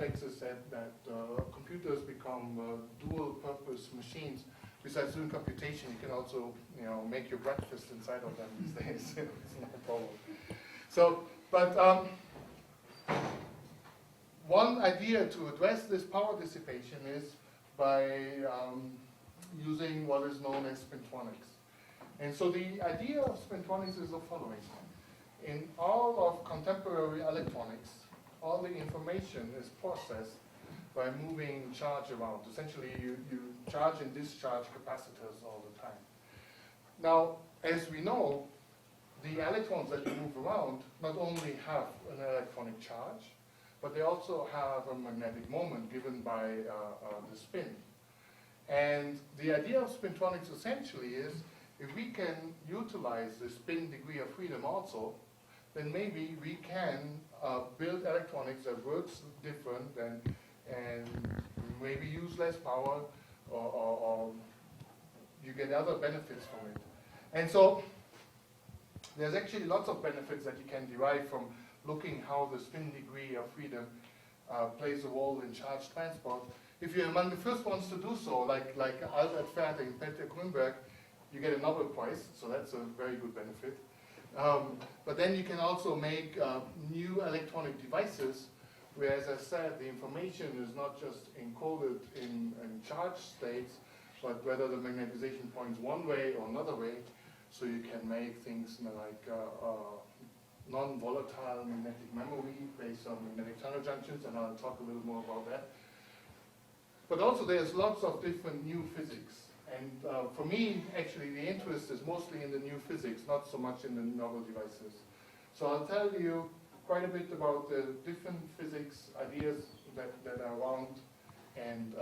effects is that computers become dual-purpose machines. Besides doing computation, you can also, make your breakfast inside of them these days. It's not a problem. So, but one idea to address this power dissipation is by using what is known as spintronics. And so the idea of spintronics is the following. In all of contemporary electronics, all the information is processed by moving charge around. Essentially, you charge and discharge capacitors all the time. Now, as we know, the electrons that you move around not only have an electronic charge, but they also have a magnetic moment given by the spin. And the idea of spintronics essentially is, if we can utilize the spin degree of freedom also, then maybe we can build electronics that works different and maybe use less power, or you get other benefits from it. And so there's actually lots of benefits that you can derive from looking how the spin degree of freedom plays a role in charge transport. If you're among the first ones to do so, like Albert Ferth and Peter Grünberg, you get a Nobel Prize, so that's a very good benefit. But then you can also make new electronic devices where, as I said, the information is not just encoded in charge states, but whether the magnetization points one way or another way. So you can make things like non-volatile magnetic memory based on magnetic tunnel junctions, and I'll talk a little more about that. But also there's lots of different new physics. And for me, actually, the interest is mostly in the new physics, not so much in the novel devices. So I'll tell you quite a bit about the different physics ideas that are around, and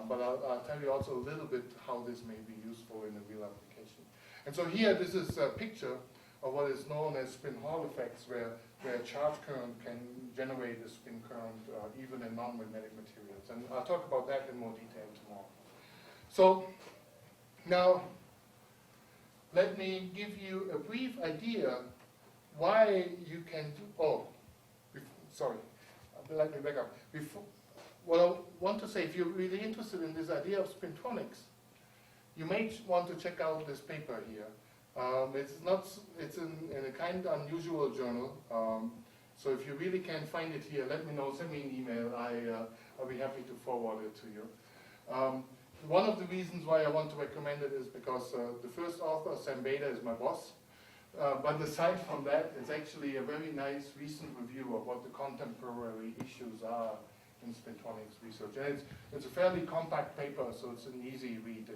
but I'll tell you also a little bit how this may be useful in a real application. And so here, this is a picture of what is known as spin Hall effects, where a charge current can generate a spin current even in non-magnetic materials. And I'll talk about that in more detail tomorrow. So now, let me give you a brief idea why you can do, sorry, let me back up. What I want to say, if you're really interested in this idea of spintronics, you may want to check out this paper here. It's in a kind of unusual journal. So if you really can't find it here, let me know, send me an email. I'll be happy to forward it to you. One of the reasons why I want to recommend it is because the first author, Sam Bader, is my boss. But aside from that, it's actually a very nice recent review of what the contemporary issues are in spintronics research. And it's a fairly compact paper, so it's an easy read.